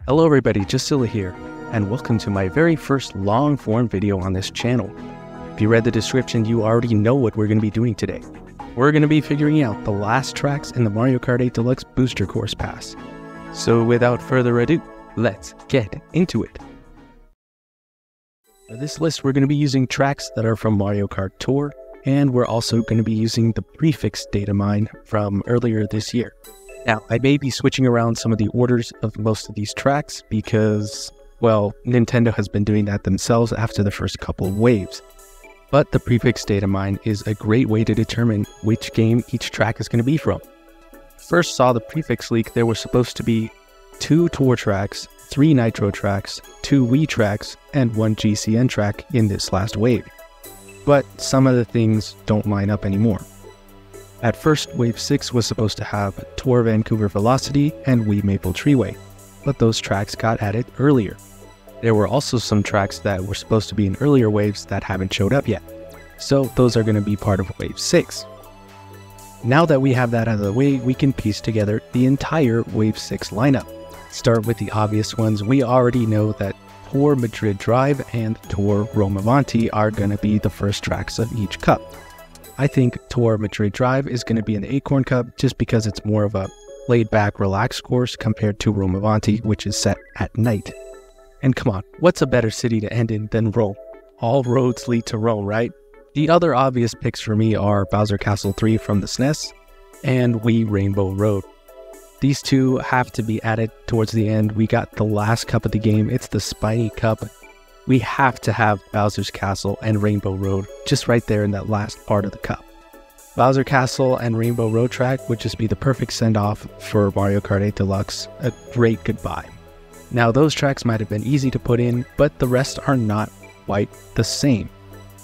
Hello everybody, Jasilla here, and welcome to my very first long-form video on this channel. If you read the description, you already know what we're going to be doing today. We're going to be figuring out the last tracks in the Mario Kart 8 Deluxe Booster Course Pass. So without further ado, let's get into it. For this list, we're going to be using tracks that are from Mario Kart Tour, and we're also going to be using the prefix data mine from earlier this year. Now, I may be switching around some of the orders of most of these tracks because, well, Nintendo has been doing that themselves after the first couple of waves. But the prefix data mine is a great way to determine which game each track is going to be from. First saw the prefix leak, there were supposed to be 2 Tour tracks, 3 Nitro tracks, 2 Wii tracks, and 1 GCN track in this last wave. But some of the things don't line up anymore. At first, Wave 6 was supposed to have Tour Vancouver Velocity and Wii Maple Treeway, but those tracks got added earlier. There were also some tracks that were supposed to be in earlier waves that haven't showed up yet, so those are going to be part of Wave 6. Now that we have that out of the way, we can piece together the entire Wave 6 lineup. Start with the obvious ones. We already know that Tour Madrid Drive and Tour Rome Avanti are going to be the first tracks of each cup. I think Tour Madrid Drive is going to be an Acorn Cup just because it's more of a laid-back, relaxed course compared to Rome Avanti, which is set at night. And come on, what's a better city to end in than Rome? All roads lead to Rome, right? The other obvious picks for me are Bowser Castle 3 from the SNES and Wii Rainbow Road. These two have to be added towards the end. We got the last cup of the game. It's the Spiny Cup. We have to have Bowser's Castle and Rainbow Road just right there in that last part of the cup. Bowser Castle and Rainbow Road track would just be the perfect send-off for Mario Kart 8 Deluxe, a great goodbye. Now those tracks might have been easy to put in, but the rest are not quite the same,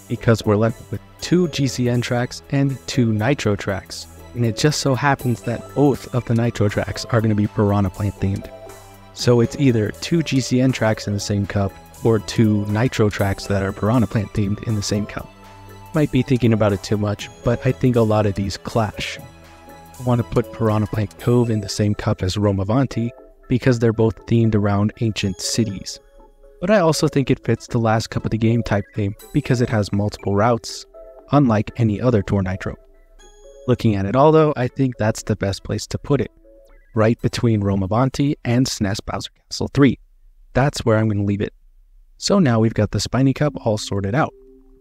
because we're left with 2 GCN tracks and 2 Nitro tracks, and it just so happens that both of the Nitro tracks are going to be Piranha Plant themed. So it's either 2 GCN tracks in the same cup, or 2 Nitro tracks that are Piranha Plant themed in the same cup. Might be thinking about it too much, but I think a lot of these clash. I want to put Piranha Plant Cove in the same cup as Rome Avanti because they're both themed around ancient cities. But I also think it fits the last cup of the game type theme because it has multiple routes, unlike any other Tour Nitro. Looking at it all though, I think that's the best place to put it, right between Rome Avanti and SNES Bowser Castle 3. That's where I'm going to leave it. So now we've got the Spiny Cup all sorted out.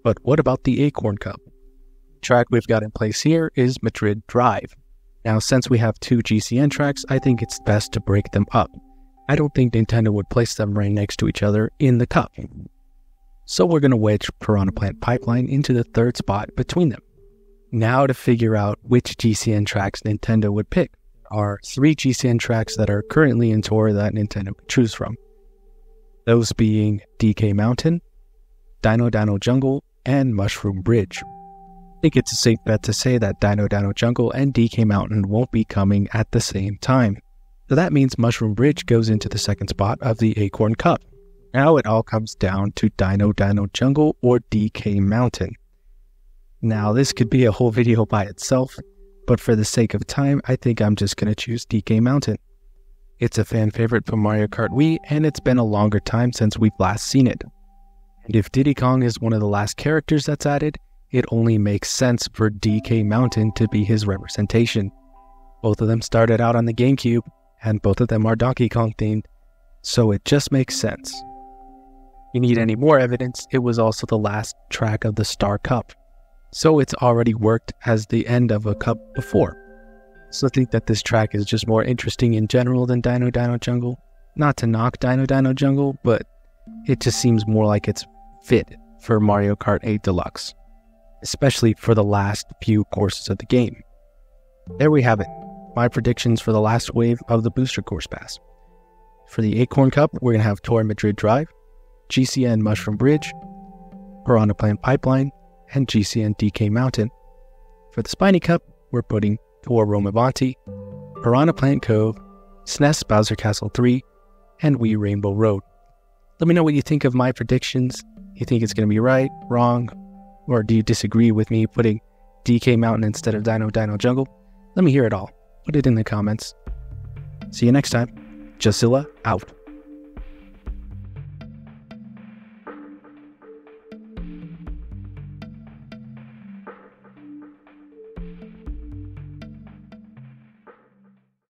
But what about the Acorn Cup? The track we've got in place here is Madrid Drive. Now since we have 2 GCN tracks, I think it's best to break them up. I don't think Nintendo would place them right next to each other in the cup. So we're going to wedge Piranha Plant Pipeline into the third spot between them. Now to figure out which GCN tracks Nintendo would pick. There are 3 GCN tracks that are currently in Tour that Nintendo could choose from. Those being DK Mountain, Dino Dino Jungle, and Mushroom Bridge. I think it's a safe bet to say that Dino Dino Jungle and DK Mountain won't be coming at the same time. So that means Mushroom Bridge goes into the second spot of the Acorn Cup. Now it all comes down to Dino Dino Jungle or DK Mountain. Now this could be a whole video by itself, but for the sake of time, I think I'm just going to choose DK Mountain. It's a fan favorite from Mario Kart Wii, and it's been a longer time since we've last seen it. And if Diddy Kong is one of the last characters that's added, it only makes sense for DK Mountain to be his representation. Both of them started out on the GameCube, and both of them are Donkey Kong themed, so it just makes sense. If you need any more evidence, it was also the last track of the Star Cup, so it's already worked as the end of a cup before. So I think that this track is just more interesting in general than Dino Dino Jungle. Not to knock Dino Dino Jungle, but it just seems more like it's fit for Mario Kart 8 Deluxe, especially for the last few courses of the game. There we have it, my predictions for the last wave of the Booster Course Pass. For the Acorn Cup, we're going to have Tour Madrid Drive, GCN Mushroom Bridge, Piranha Plant Pipeline, and GCN DK Mountain. For the Spiny Cup, we're putting Tour Rome Avanti, Piranha Plant Cove, SNES Bowser Castle 3, and Wii Rainbow Road. Let me know what you think of my predictions. You think it's going to be right, wrong, or do you disagree with me putting DK Mountain instead of Dino Dino Jungle? Let me hear it all. Put it in the comments. See you next time. Jasilla out.